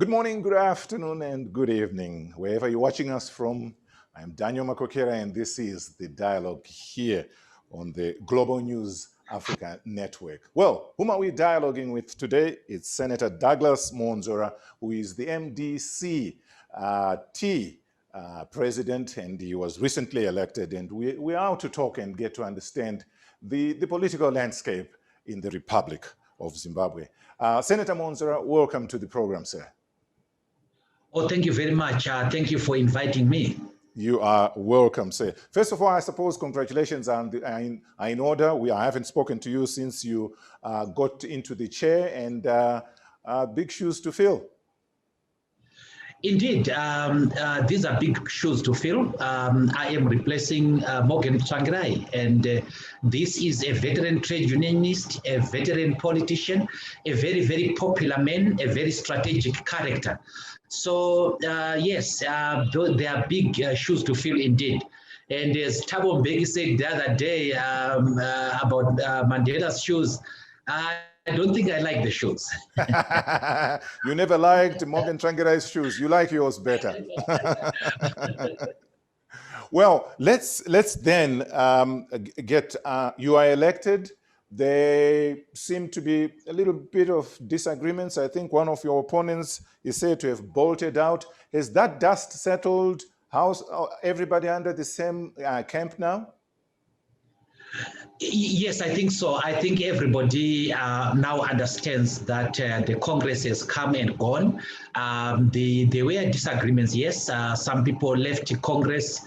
Good morning, good afternoon, and good evening, wherever you're watching us from. I'm Daniel Makokera, and this is The Dialogue here on the Global News Africa Network. Well, whom are we dialoguing with today? It's Senator Douglas Mwonzora, who is the MDC-T president, and he was recently elected. And we're out to talk and get to understand the political landscape in the Republic of Zimbabwe. Senator Mwonzora, welcome to the program, sir. Oh, thank you very much. Thank you for inviting me. You are welcome, sir. First of all, I suppose congratulations are in order. I haven't spoken to you since you got into the chair, and big shoes to fill. Indeed, these are big shoes to fill. I am replacing Morgan Tsvangirai, and this is a veteran trade unionist, a veteran politician, a very, very popular man, a very strategic character. So yes, they are big shoes to fill indeed. And as Thabo Mbeki said the other day about Mandela's shoes, I don't think I like the shoes. You never liked Morgan Tsvangirai's shoes. You like yours better. Well, let's then get, you are elected. There seem to be a little bit of disagreements. I think one of your opponents is said to have bolted out. Has that dust settled? How's everybody under the same camp now? Yes, I think so. I think everybody now understands that the Congress has come and gone. There were disagreements, yes. Some people left Congress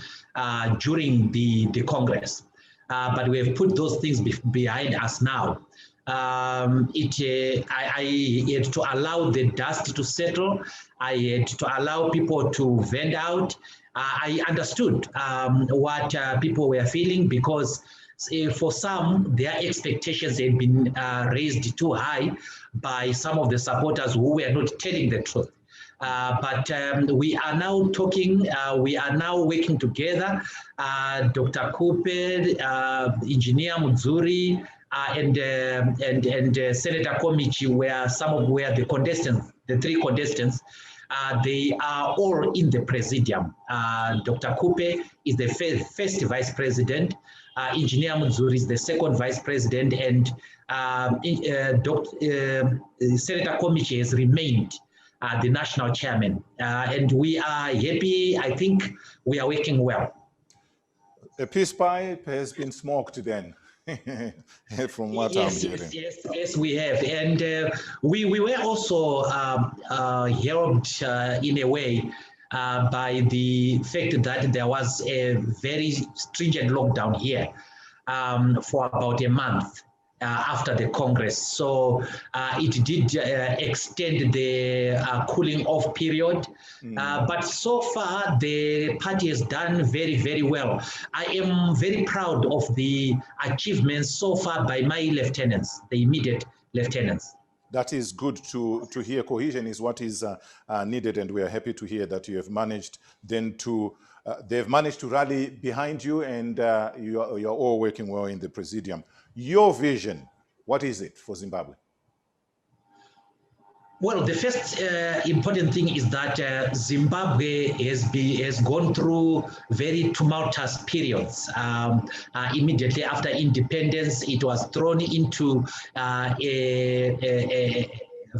during the Congress. But we have put those things behind us now. I had to allow the dust to settle. I had to allow people to vent out. I understood what people were feeling, because for some, their expectations had been raised too high by some of the supporters who were not telling the truth. But we are now talking, we are now working together. Dr. Kupe, Engineer Muzuri, and Senator Komichi were the contestants, the three contestants. They are all in the presidium. Dr. Kupe is the first vice president. Engineer Muzuri is the second vice president, and Senator Komichi has remained the national chairman. And we are happy. I think we are working well. A peace pipe has been smoked then, from what I'm hearing. Yes, we have. And we were also helped in a way by the fact that there was a very stringent lockdown here for about a month after the Congress. So it did extend the cooling off period. But so far, the party has done very, very well. I am very proud of the achievements so far by my lieutenants, the immediate lieutenants. That is good to hear. Cohesion is what is needed, and we are happy to hear that you have managed then to, they've managed to rally behind you, and you're all working well in the presidium. Your vision, what is it for Zimbabwe? Well, the first important thing is that Zimbabwe has gone through very tumultuous periods. Immediately after independence, it was thrown into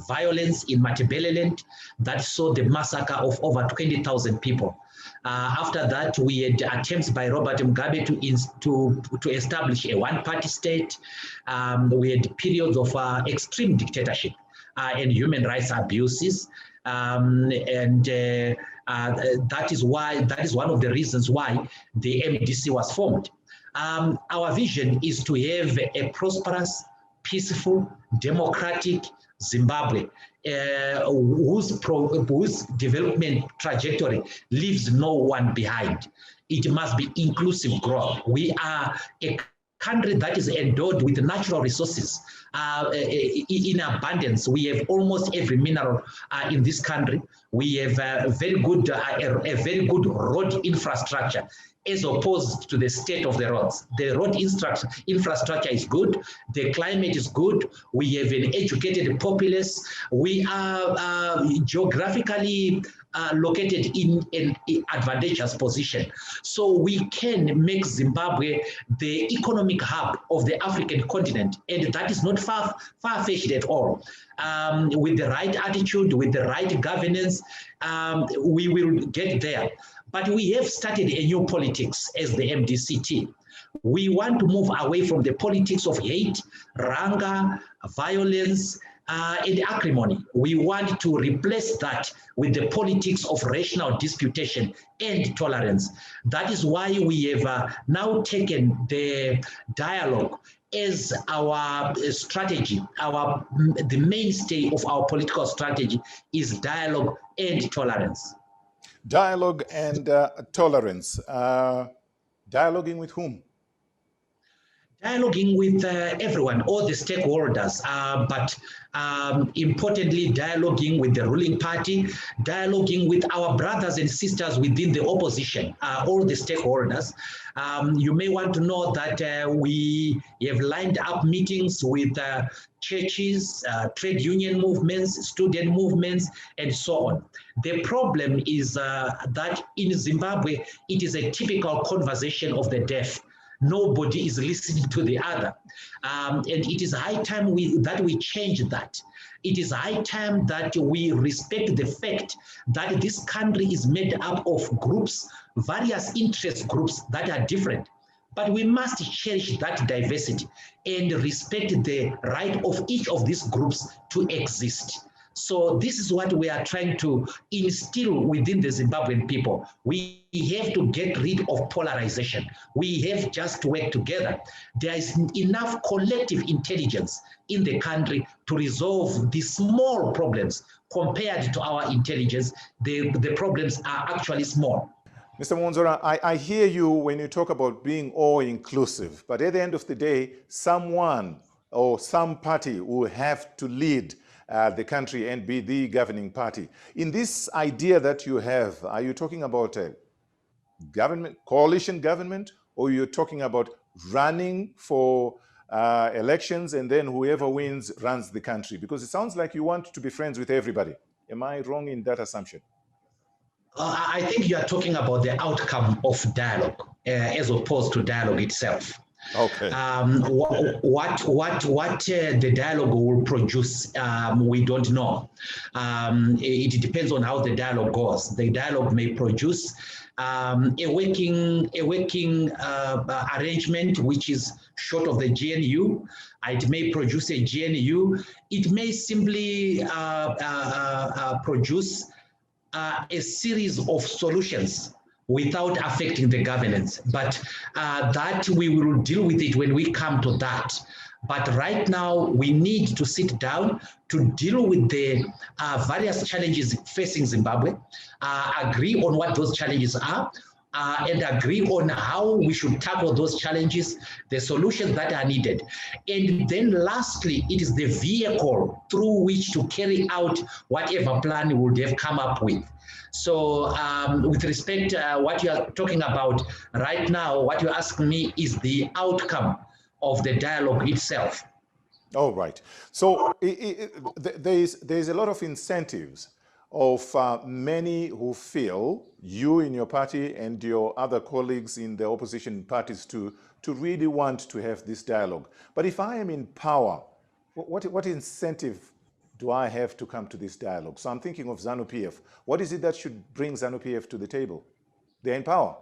violence in Matabeleland that saw the massacre of over 20,000 people. After that, we had attempts by Robert Mugabe to establish a one-party state. We had periods of extreme dictatorship and human rights abuses, that is one of the reasons why the MDC was formed. Our vision is to have a prosperous, peaceful, democratic Zimbabwe, whose development trajectory leaves no one behind. It must be inclusive growth. We are a country that is endowed with natural resources in abundance. We have almost every mineral in this country. We have a very good road infrastructure, as opposed to the state of the roads. The road infrastructure is good. The climate is good. We have an educated populace. We are geographically located in an advantageous position. So we can make Zimbabwe the economic hub of the African continent. And that is not far-fetched at all. With the right attitude, with the right governance, we will get there. But we have started a new politics as the MDC-T. We want to move away from the politics of hate, rancor, violence, and acrimony. We want to replace that with the politics of rational disputation and tolerance. That is why we have now taken the dialogue as our strategy. The mainstay of our political strategy is dialogue and tolerance. Dialogue and tolerance. Dialoguing with whom? Dialoguing with everyone, all the stakeholders, but importantly, dialoguing with the ruling party, dialoguing with our brothers and sisters within the opposition, all the stakeholders. You may want to know that we have lined up meetings with churches, trade union movements, student movements, and so on. The problem is that in Zimbabwe, it is a typical conversation of the deaf. Nobody is listening to the other. And it is high time that we change that. It is high time that we respect the fact that this country is made up of groups, various interest groups that are different. But we must cherish that diversity and respect the right of each of these groups to exist. So this is what we are trying to instill within the Zimbabwean people. We have to get rid of polarization. We have just to work together. There is enough collective intelligence in the country to resolve the small problems. Compared to our intelligence, the problems are actually small. Mr. Mwonzora, I hear you when you talk about being all-inclusive, but at the end of the day, someone or some party will have to lead the country and be the governing party. In this idea that you have, are you talking about a government, coalition government, or you're talking about running for elections and then whoever wins runs the country? Because it sounds like you want to be friends with everybody. Am I wrong in that assumption? I think you are talking about the outcome of dialogue as opposed to dialogue itself. Okay. What the dialogue will produce, we don't know. It depends on how the dialogue goes. The dialogue may produce a working arrangement which is short of the GNU. It may produce a GNU. It may simply produce a series of solutions without affecting the governance. But that we will deal with it when we come to that. But right now, we need to sit down to deal with the various challenges facing Zimbabwe, agree on what those challenges are, and agree on how we should tackle those challenges, the solutions that are needed. And then lastly, it is the vehicle through which to carry out whatever plan we would have come up with. So with respect to what you are talking about right now, what you ask me is the outcome of the dialogue itself. All right. So there's a lot of incentives of many who feel, you in your party and your other colleagues in the opposition parties to really want to have this dialogue. But if I am in power, what incentive do I have to come to this dialogue? So I'm thinking of ZANUpf. What is it that should bring ZANUpf to the table? They're in power.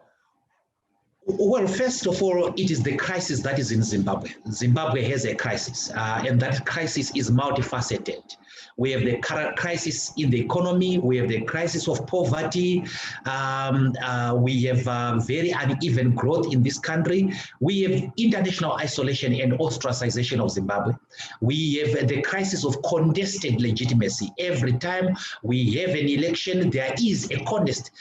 Well, first of all, it is the crisis that is in Zimbabwe. Zimbabwe has a crisis, and that crisis is multifaceted. We have the current crisis in the economy. We have the crisis of poverty. We have very uneven growth in this country. We have international isolation and ostracization of Zimbabwe. We have the crisis of contested legitimacy. Every time we have an election, there is a contest.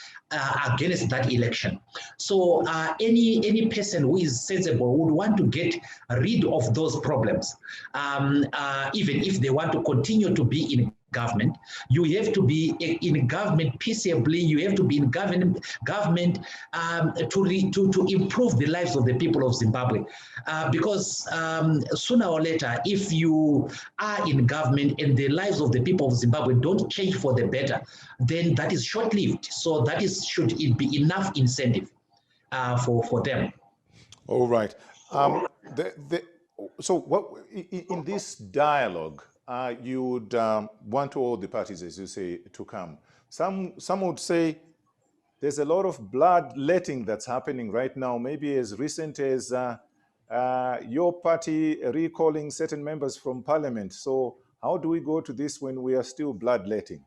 against that election. So any person who is sensible would want to get rid of those problems. Even if they want to continue to be in government, you have to be in government peaceably. You have to be in government to improve the lives of the people of Zimbabwe, because sooner or later, if you are in government and the lives of the people of Zimbabwe don't change for the better, then that is short-lived. So that should be enough incentive for them. All right. So what in this dialogue, you would want all the parties, as you say, to come. Some would say there's a lot of bloodletting that's happening right now, maybe as recent as your party recalling certain members from parliament. So how do we go to this when we are still bloodletting?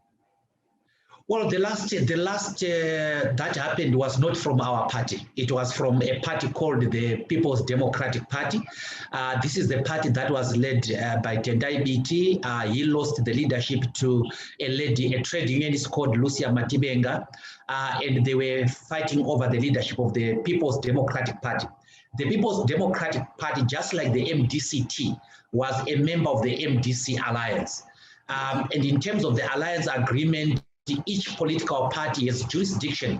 Well, the last that happened was not from our party. It was from a party called the People's Democratic Party. This is the party that was led by Tendai BT. He lost the leadership to a lady, a trade unionist called Lucia Matibenga, and they were fighting over the leadership of the People's Democratic Party. The People's Democratic Party, just like the MDC-T, was a member of the MDC Alliance. And in terms of the alliance agreement, each political party has jurisdiction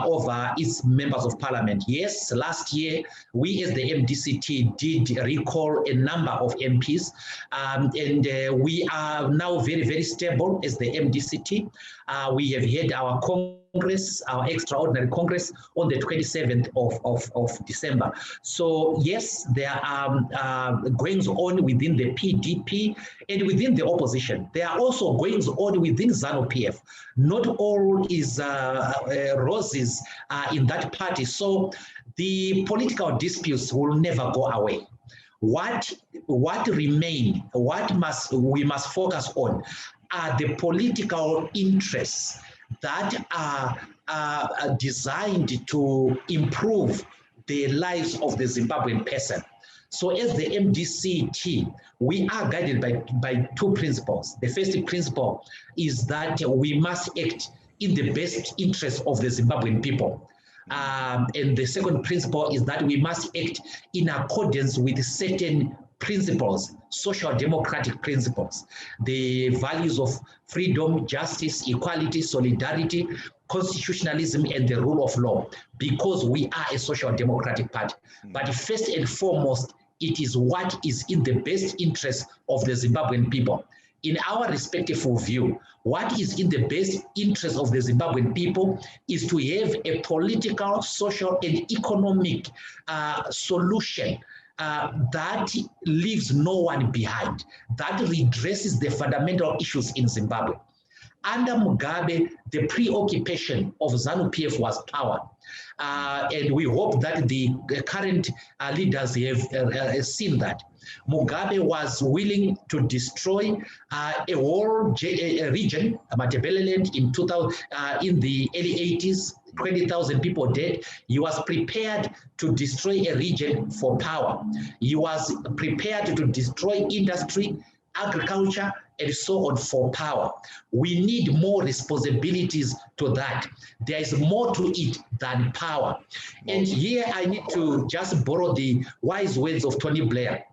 over its members of parliament. Yes, last year, we as the MDC-T did recall a number of MPs, and we are now very, very stable as the MDC-T. We have had our Congress, our extraordinary Congress, on the 27th of December. So yes, there are goings on within the PDP and within the opposition. There are also goings on within ZANUpf. Not all is roses in that party. So the political disputes will never go away. What remain, we must focus on are the political interests that are designed to improve the lives of the Zimbabwean person. So as the MDC-T, we are guided by two principles. The first principle is that we must act in the best interest of the Zimbabwean people. And the second principle is that we must act in accordance with certain principles, social democratic principles, the values of freedom, justice, equality, solidarity, constitutionalism, and the rule of law, because we are a social democratic party. But first and foremost, it is what is in the best interest of the Zimbabwean people. In our respective view, what is in the best interest of the Zimbabwean people is to have a political, social, and economic solution that leaves no one behind, that redresses the fundamental issues in Zimbabwe. Under Mugabe, the preoccupation of ZANUpf was power. And we hope that the current leaders have seen that. Mugabe was willing to destroy a whole region, Matabeleland, in the early 80s, 20,000 people dead. He was prepared to destroy a region for power. He was prepared to destroy industry, agriculture, and so on for power. We need more responsibilities to that. There is more to it than power. And here I need to just borrow the wise words of Tony Blair.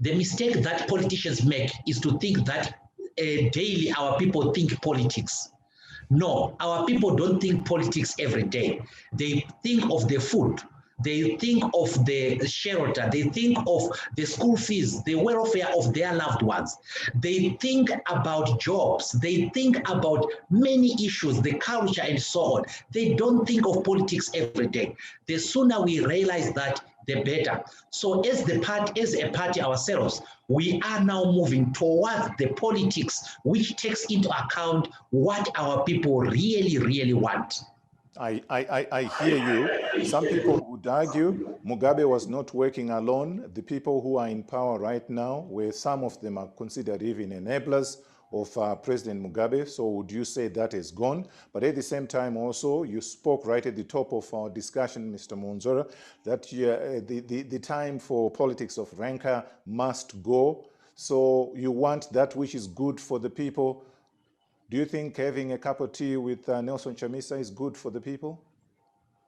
The mistake that politicians make is to think that daily our people think politics. No, our people don't think politics every day. They think of the food. They think of the shelter. They think of the school fees, the welfare of their loved ones. They think about jobs. They think about many issues, the culture and so on. They don't think of politics every day. The sooner we realize that, the better. So as a party ourselves, we are now moving towards the politics which takes into account what our people really, really want. I hear you. Some people would argue Mugabe was not working alone. The people who are in power right now, where some of them are considered even enablers of President Mugabe. So would you say that is gone? But at the same time also, you spoke right at the top of our discussion, Mr. Mwonzora, that the time for politics of rancor must go. So you want that which is good for the people Do you think having a cup of tea with Nelson Chamisa is good for the people?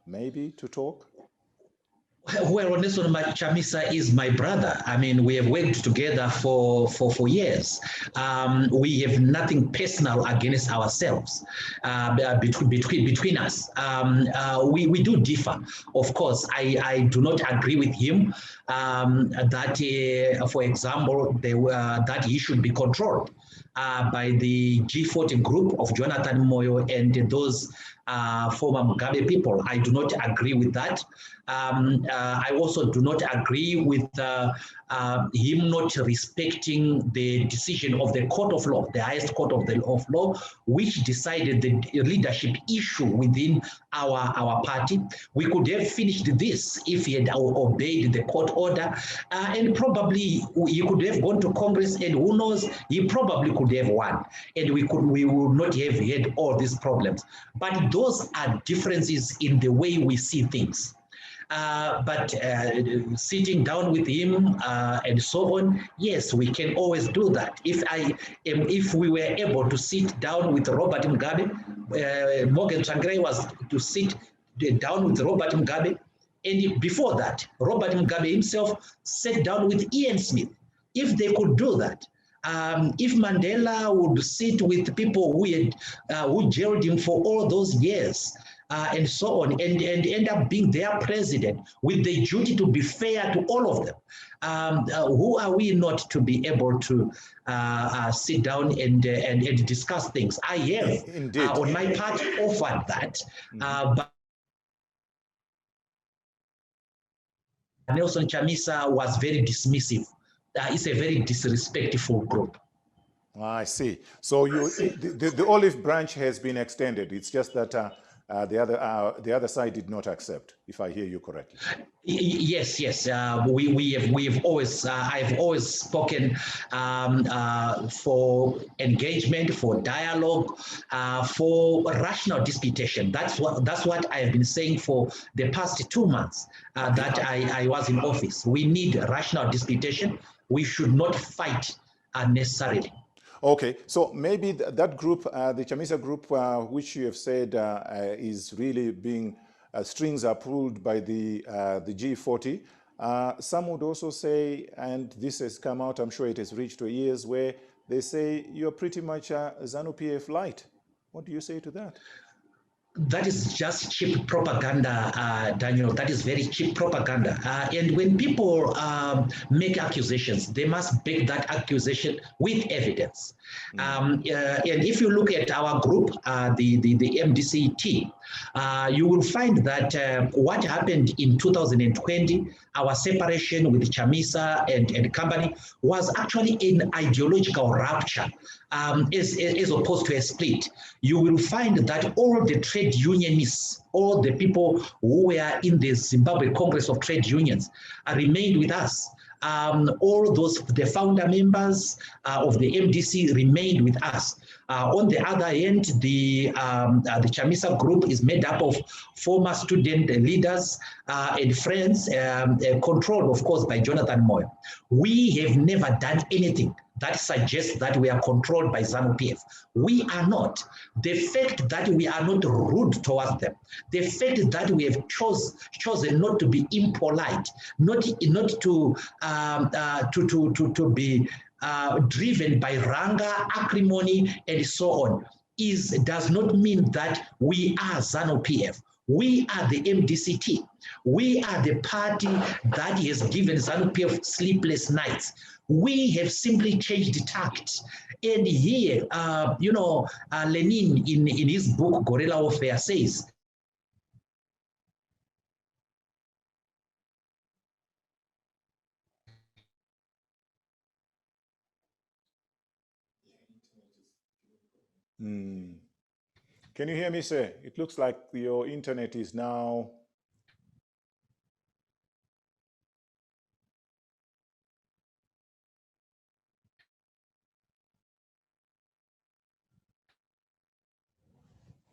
Maybe to talk? Well, Nelson Chamisa is my brother. I mean, we have worked together for years. We have nothing personal against ourselves between us. We do differ. Of course, I do not agree with him that, for example, that he should be controlled by the G40 group of Jonathan Moyo and those former Mugabe people. I do not agree with that. I also do not agree with him not respecting the decision of the court of law, the highest court of law, which decided the leadership issue within our party. We could have finished this if he had obeyed the court order, and probably he could have gone to Congress, and who knows, he probably could have won, and we would not have had all these problems. But those are differences in the way we see things. But sitting down with him and so on, yes, we can always do that. If we were able to sit down with Robert Mugabe, Morgan Tsvangirai was to sit down with Robert Mugabe, and before that, Robert Mugabe himself sat down with Ian Smith. If they could do that, if Mandela would sit with people who jailed him for all those years, and so on, and end up being their president with the duty to be fair to all of them. Who are we not to be able to sit down and discuss things? I have, on my part, offered that, but Nelson Chamisa was very dismissive. It's a very disrespectful group. I see. So the olive branch has been extended. It's just that the other side did not accept, if I hear you correctly. Yes. We have always I've always spoken for engagement, for dialogue, for rational disputation. That's what I have been saying for the past 2 months that I was in office. We need rational disputation. We should not fight unnecessarily. Okay, so maybe that group, the Chamisa group, which you have said is really being, strings are pulled by the G40. Some would also say, and this has come out, I'm sure it has reached to ears, where they say you're pretty much ZANUpf light. What do you say to that? That is just cheap propaganda, Daniel. That is very cheap propaganda. And when people make accusations, they must back that accusation with evidence. And if you look at our group, the MDC-T, you will find that what happened in 2020, our separation with Chamisa and company, was actually an ideological rupture as opposed to a split. You will find that all the trade unionists, all the people who were in the Zimbabwe Congress of Trade Unions remained with us. All the founder members of the MDC remained with us. On the other end, the Chamisa group is made up of former student leaders and friends, controlled, of course, by Jonathan Moyo. We have never done anything that suggests that we are controlled by ZANUpf. We are not. The fact that we are not rude towards them, the fact that we have chosen not to be impolite, not to be driven by rancor, acrimony, and so on, does not mean that we are ZANUpf. We are the MDC-T. We are the party that has given ZANUpf sleepless nights. We have simply changed tact. And here, Lenin in his book, Guerrilla Warfare, says, Can you hear me, sir? It looks like your internet is now...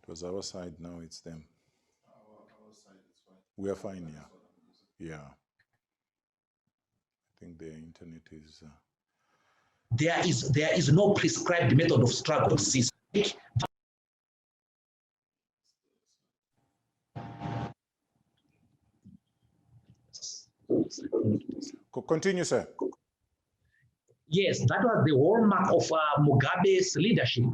It was our side, now it's them. Our side is fine. We are fine, yeah. Yeah. I think their internet is... There is no prescribed method of struggle. Continue, sir. Yes, that was the hallmark of Mugabe's leadership,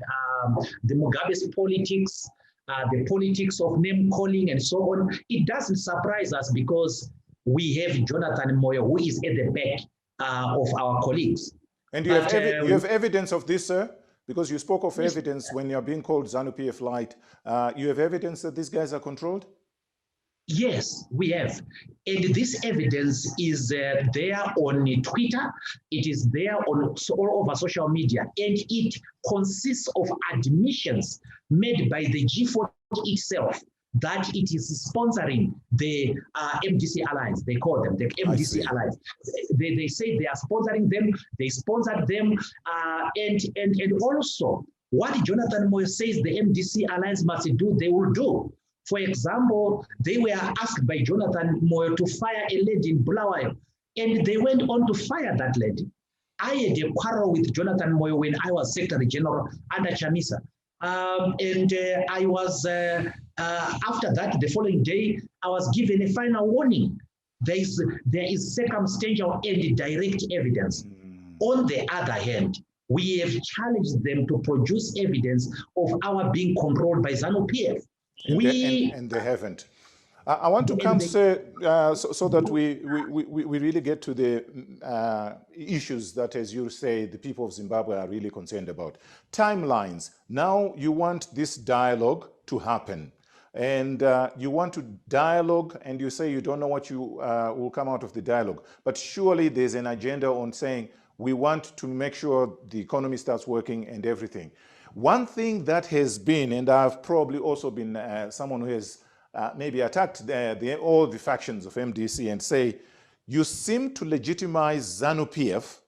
the Mugabe's politics, the politics of name calling and so on. It doesn't surprise us because we have Jonathan Moyo, who is at the back of our colleagues. And you have evidence of this, sir? Because you spoke of evidence when you're being called ZANUpf light. You have evidence that these guys are controlled? Yes, we have. And this evidence is there on Twitter. It is there on all over social media. And it consists of admissions made by the G40 itself that it is sponsoring the MDC Alliance. They call them the MDC Alliance. They say they are sponsoring them. They sponsored them. And also, what Jonathan Moyo says the MDC Alliance must do, they will do. For example, they were asked by Jonathan Moyo to fire a lady in Bulawayo, and they went on to fire that lady. I had a quarrel with Jonathan Moyo when I was Secretary General under Chamisa. I was, after that, the following day, I was given a final warning. There is circumstantial and direct evidence. On the other hand, we have challenged them to produce evidence of our being controlled by ZANUpf. And they haven't. I want to come, sir, so that we really get to the issues that, as you say, the people of Zimbabwe are really concerned about. Timelines. Now you want this dialogue to happen. And you want to dialogue, and you say you don't know what you will come out of the dialogue. But surely there's an agenda on saying we want to make sure the economy starts working and everything. One thing that has been, and I've probably also been someone who has maybe attacked all the factions of MDC and say, you seem to legitimize ZANUpf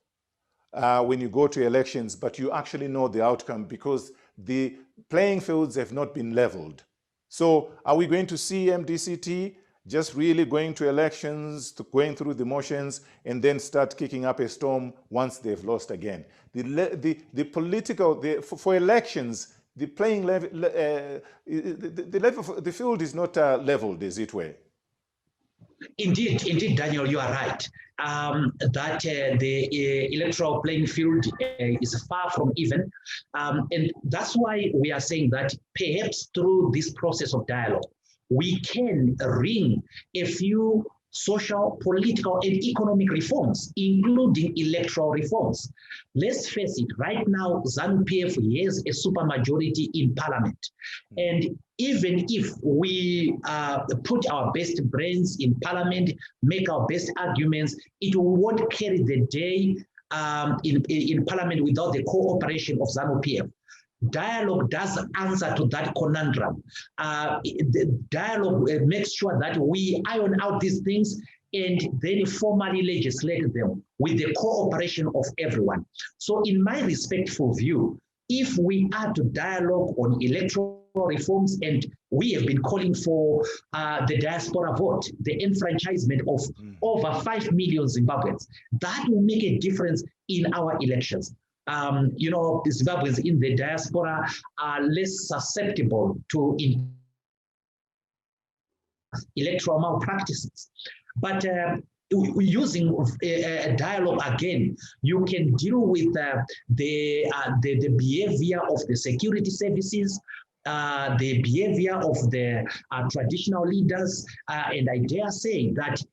when you go to elections, but you actually know the outcome because the playing fields have not been leveled. So are we going to see MDC-T just really going to elections, going through the motions, and then start kicking up a storm once they've lost again? The political, for elections, the playing level, the field is not leveled, as it were. Indeed, Daniel, you are right. That the electoral playing field is far from even. And that's why we are saying that perhaps through this process of dialogue, we can wring a few social, political, and economic reforms, including electoral reforms. Let's face it, right now, ZANUpf has a supermajority in parliament. And even if we put our best brains in parliament, make our best arguments, it won't carry the day in parliament without the cooperation of ZANUpf. Dialogue does answer to that conundrum. The dialogue makes sure that we iron out these things and then formally legislate them with the cooperation of everyone. So in my respectful view, if we are to dialogue on electoral reforms, and we have been calling for the diaspora vote, the enfranchisement of over 5 million Zimbabweans, that will make a difference in our elections. You know, the Zimbabweans in the diaspora are less susceptible to electoral malpractices. But using a dialogue again, you can deal with the behavior of the security services, the behavior of the traditional leaders, and I dare say that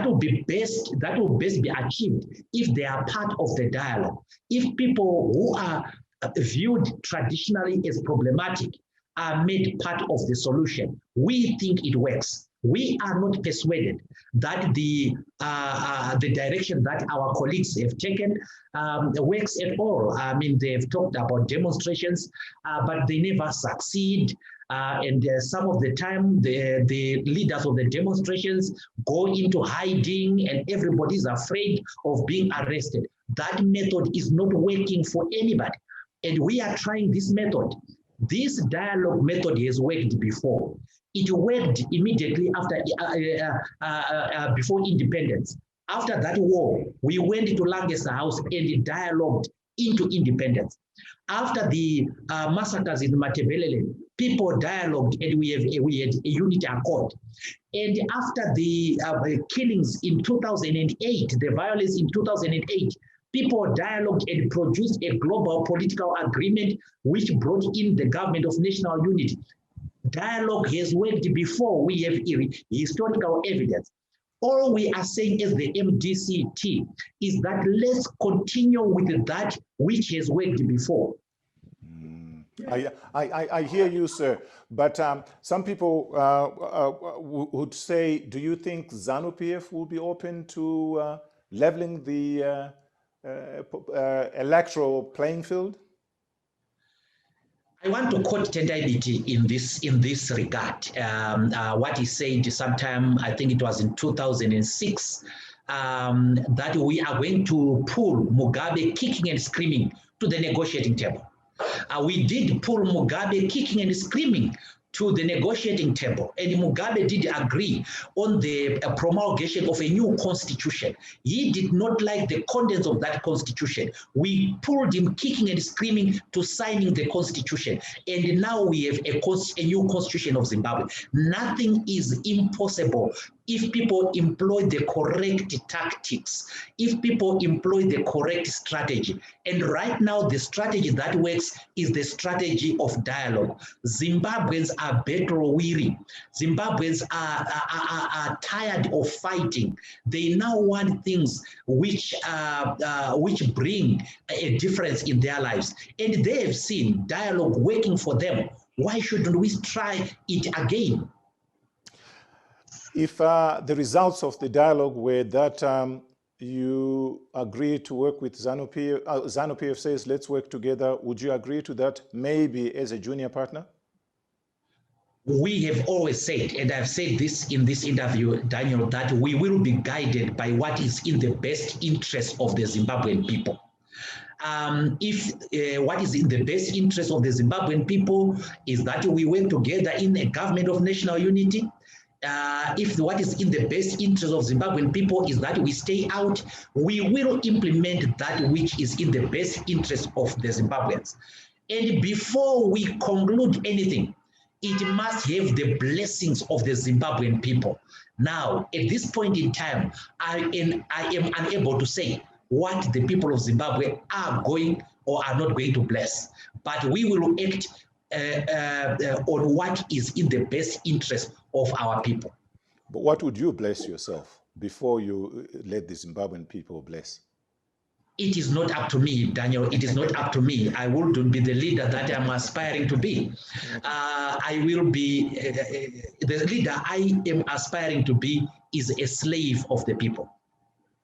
will best be achieved if they are part of the dialogue. If people who are viewed traditionally as problematic are made part of the solution, we think it works. We are not persuaded that the direction that our colleagues have taken works at all. I mean, they've talked about demonstrations, but they never succeed. And some of the time, the leaders of the demonstrations go into hiding and everybody's afraid of being arrested. That method is not working for anybody. And we are trying this method. This dialogue method has worked before. It worked immediately after, before independence. After that war, we went to Lancaster House and dialogued into independence. After the massacres in Matebelele, people dialogued and we had a unity accord. And after the killings in 2008, the violence in 2008, people dialogued and produced a global political agreement which brought in the government of national unity. Dialogue has worked before. We have historical evidence. All we are saying as the MDC-T is that let's continue with that which has worked before. I hear you, sir. But some people would say, do you think ZANUpf will be open to leveling the electoral playing field? I want to quote Tendai Biti in this regard. What he said sometime, I think it was in 2006, that we are going to pull Mugabe kicking and screaming to the negotiating table. We did pull Mugabe kicking and screaming to the negotiating table, and Mugabe did agree on the promulgation of a new constitution. He did not like the contents of that constitution. We pulled him kicking and screaming to signing the constitution, and now we have a new constitution of Zimbabwe. Nothing is impossible if people employ the correct tactics, if people employ the correct strategy. And right now, the strategy that works is the strategy of dialogue. Zimbabweans are battle weary. Zimbabweans are tired of fighting. They now want things which bring a difference in their lives. And they have seen dialogue working for them. Why shouldn't we try it again? If the results of the dialogue were that you agree to work with ZANUpf, ZANUpf says, let's work together, would you agree to that, maybe as a junior partner? We have always said, and I've said this in this interview, Daniel, that we will be guided by what is in the best interest of the Zimbabwean people. If what is in the best interest of the Zimbabwean people is that we work together in a government of national unity, if what is in the best interest of Zimbabwean people is that we stay out, we will implement that which is in the best interest of the Zimbabweans. And before we conclude anything, it must have the blessings of the Zimbabwean people. Now, at this point in time, I am unable to say what the people of Zimbabwe are going or are not going to bless, but we will act on what is in the best interest of our people. But what would you bless yourself before you let the Zimbabwean people bless? It is not up to me, Daniel. It is not up to me. I wouldn't be the leader that I'm aspiring to be. I will be, the leader I am aspiring to be is a slave of the people.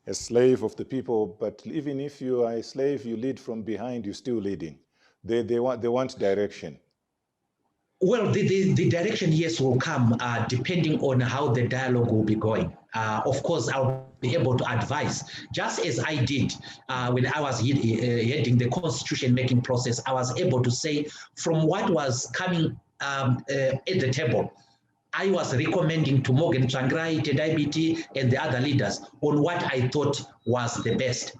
A slave of the people, but even if you are a slave, you lead from behind, you're still leading. They want direction. Well, the direction, yes, will come depending on how the dialogue will be going. Of course, I'll be able to advise, just as I did when I was heading the constitution-making process. I was able to say from what was coming at the table, I was recommending to Morgan Tsvangirai, Tendai Biti, and the other leaders on what I thought was the best.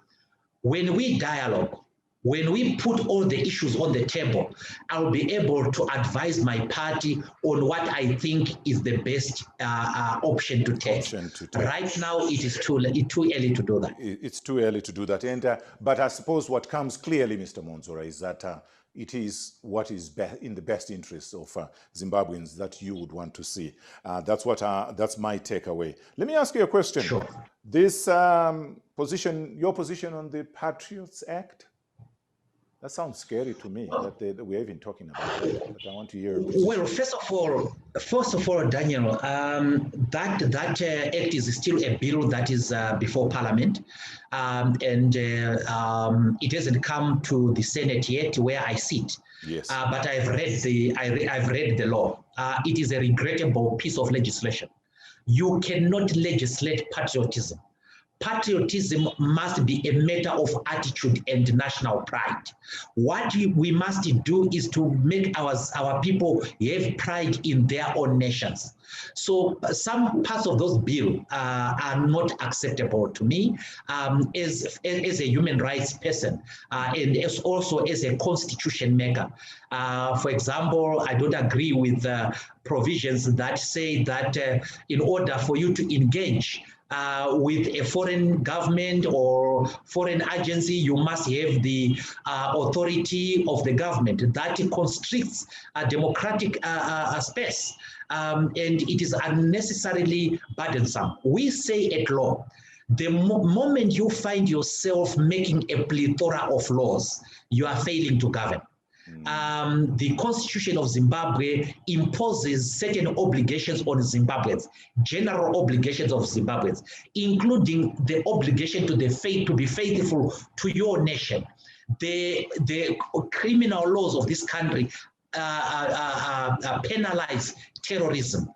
When we dialogue, when we put all the issues on the table, I'll be able to advise my party on what I think is the best option to take. Right now, it is too early to do that. It's too early to do that. And but I suppose what comes clearly, Mr. Mwonzora, is that it is what is in the best interest of Zimbabweans that you would want to see. That's my takeaway. Let me ask you a question. Sure. This position, your position on the Patriots Act, that sounds scary to me, that we're even talking about it, but I want to hear. Well, first of all, Daniel, that act is still a bill that is before Parliament, and it hasn't come to the Senate yet, where I sit. Yes. But I've read the law. It is a regrettable piece of legislation. You cannot legislate patriotism. patriotism must be a matter of attitude and national pride. What we must do is to make our people have pride in their own nations. So some parts of those bills are not acceptable to me as a human rights person and also as a constitution maker. For example, I don't agree with provisions that say that in order for you to engage with a foreign government or foreign agency, you must have the authority of the government. That constricts a democratic space, and it is unnecessarily burdensome. We say at law, the moment you find yourself making a plethora of laws, you are failing to govern. The Constitution of Zimbabwe imposes certain obligations on Zimbabweans, general obligations of Zimbabweans, including the obligation to be faithful to your nation. The criminal laws of this country penalize terrorism,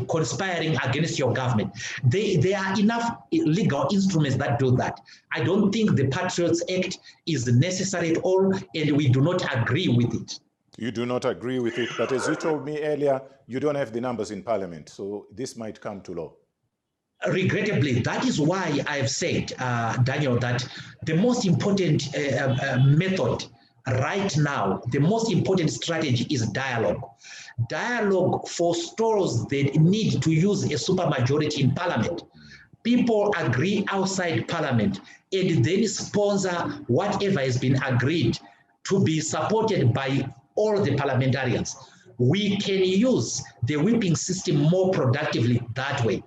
conspiring against your government. There are enough legal instruments that do that. I don't think the Patriots Act is necessary at all, and we do not agree with it. You do not agree with it, but as you told me earlier, you don't have the numbers in Parliament, so this might come to law. Regrettably, that is why I've said, Daniel, that the most important method right now, the most important strategy is dialogue. Dialogue forestals the need to use a supermajority in Parliament. People agree outside Parliament and then sponsor whatever has been agreed to be supported by all the parliamentarians. We can use the whipping system more productively that way.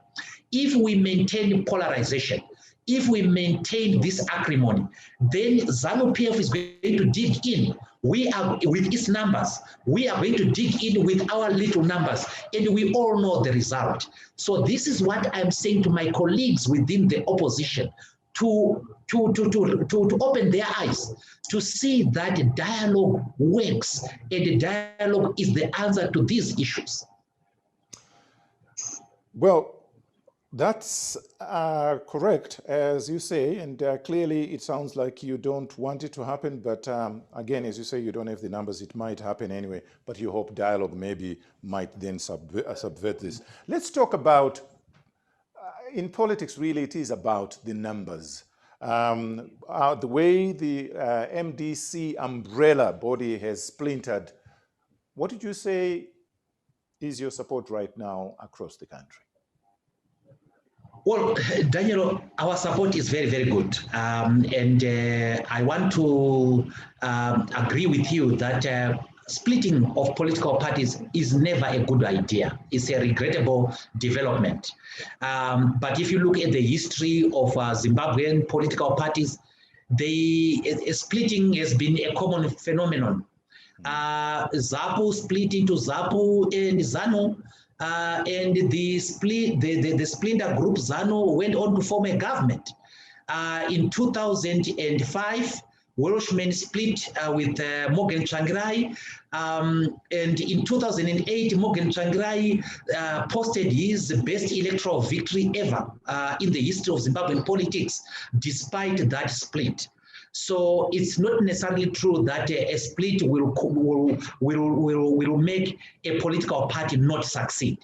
If we maintain polarization, if we maintain this acrimony, then ZANUpf is going to dig in. We are with its numbers. We are going to dig in with our little numbers, and we all know the result. So this is what I'm saying to my colleagues within the opposition, to open their eyes, to see that dialogue works, and dialogue is the answer to these issues. Well, that's correct, as you say, and clearly it sounds like you don't want it to happen, but again, as you say, you don't have the numbers. It might happen anyway, but you hope dialogue maybe might then subvert this. Let's talk about, in politics, really, it is about the numbers. The way the MDC umbrella body has splintered, what did you say is your support right now across the country? Well, Daniel, our support is very, very good. And I want to agree with you that splitting of political parties is never a good idea. It's a regrettable development. But if you look at the history of Zimbabwean political parties, splitting has been a common phenomenon. ZAPU split into ZAPU and ZANU. And the splinter group ZANU went on to form a government. In 2005, Welshmen split with Morgan Tsvangirai, and in 2008, Morgan Tsvangirai posted his best electoral victory ever in the history of Zimbabwean politics, despite that split. So it's not necessarily true that a split will make a political party not succeed.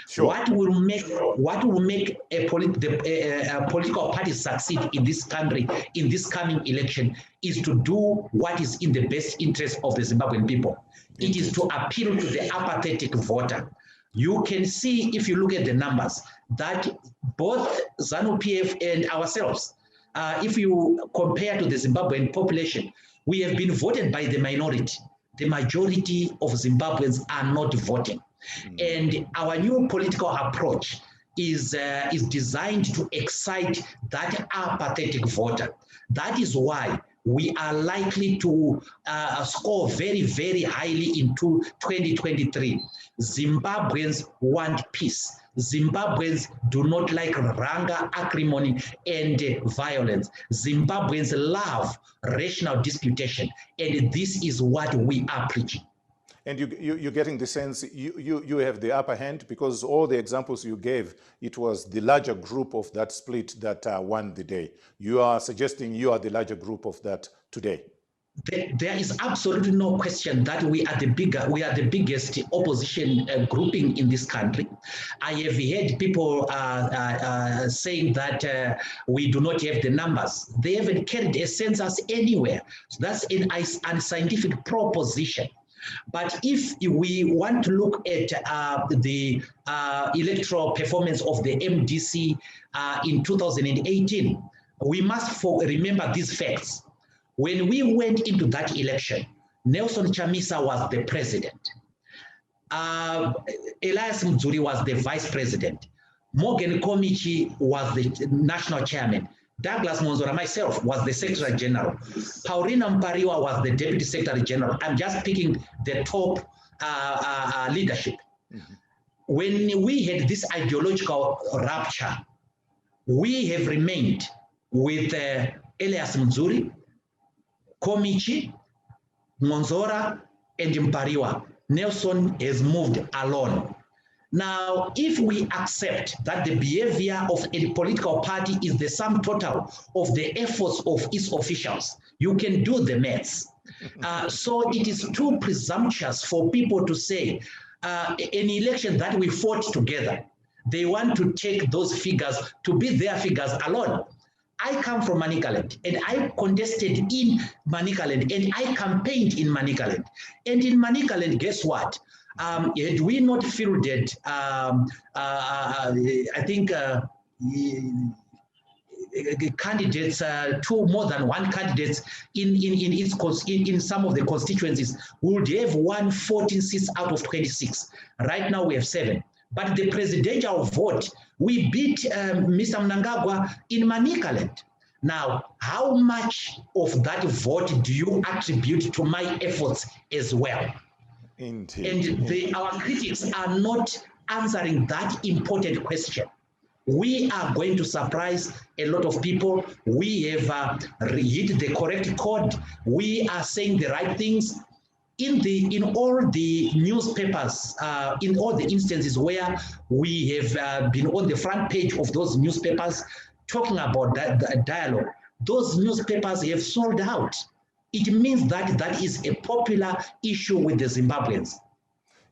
Sure. What will make a political party succeed in this country in this coming election is to do what is in the best interest of the Zimbabwean people. It is to appeal to the apathetic voter. You can see, if you look at the numbers, that both ZANUpf and ourselves, if you compare to the Zimbabwean population, we have been voted by the minority. The majority of Zimbabweans are not voting. And our new political approach is designed to excite that apathetic voter. That is why we are likely to score very, very highly into 2023. Zimbabweans want peace. Zimbabweans do not like ranga, acrimony, and violence. Zimbabweans love rational disputation, and this is what we are preaching. And you're getting the sense you have the upper hand, because all the examples you gave, it was the larger group of that split that won the day. You are suggesting you are the larger group of that today. There is absolutely no question that we are the biggest opposition grouping in this country. I have heard people saying that we do not have the numbers. They haven't carried a census anywhere. So that's an unscientific proposition. But if we want to look at the electoral performance of the MDC in 2018, we must remember these facts. When we went into that election, Nelson Chamisa was the president. Elias Mzuri was the vice president. Morgan Komichi was the national chairman. Douglas Mwonzora, myself, was the secretary general. Paulina Mpariwa was the deputy secretary general. I'm just picking the top leadership. Mm-hmm. When we had this ideological rupture, we have remained with Elias Mzuri, Komichi, Mwonzora, and Mpariwa. Nelson has moved alone. Now, if we accept that the behavior of a political party is the sum total of the efforts of its officials, you can do the maths. So it is too presumptuous for people to say an election that we fought together, they want to take those figures to be their figures alone. I come from Manicaland, and I contested in Manicaland, and I campaigned in Manicaland. And in Manicaland, guess what? Had we not fielded, I think, candidates, more than one candidates in some of the constituencies, we would have won 14 seats out of 26. Right now, we have 7. But the presidential vote, we beat Mr. Mnangagwa in Manicaland. Now, how much of that vote do you attribute to my efforts as well? Indeed. And our critics are not answering that important question. We are going to surprise a lot of people. We have hit the correct chord. We are saying the right things. In all the newspapers, in all the instances where we have been on the front page of those newspapers talking about that dialogue, those newspapers have sold out. It means that that is a popular issue with the Zimbabweans.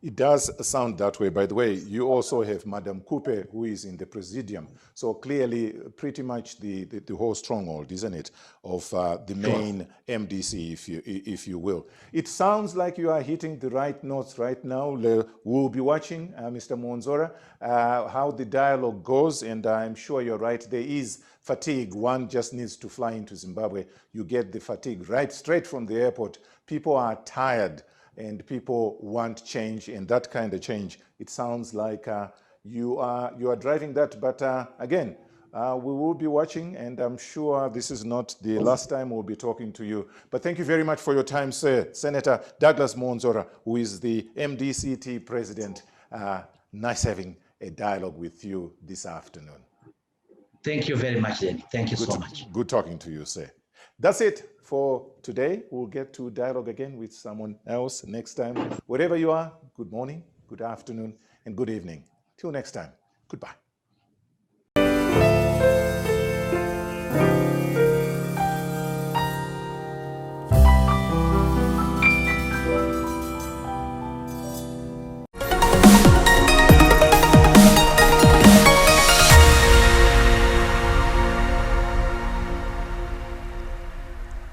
It does sound that way. By the way, you also have Madam Coupe, who is in the presidium. So clearly, pretty much the whole stronghold, isn't it, of the main MDC, if you will. It sounds like you are hitting the right notes right now. We'll be watching, Mr. Mwonzora, how the dialogue goes, and I'm sure you're right. There is fatigue. One just needs to fly into Zimbabwe. You get the fatigue right straight from the airport. People are tired, and people want change, and that kind of change, it sounds like you are driving that. But again, we will be watching, and I'm sure this is not the last time we'll be talking to you. But thank you very much for your time, sir. Senator Douglas Mwonzora, who is the MDC-T president. Nice having a dialogue with you this afternoon. Thank you very much, Danny. Thank you so much. Good talking to you, sir. That's it for today. We'll get to dialogue again with someone else next time. Wherever you are, good morning, good afternoon, and good evening. Till next time, goodbye.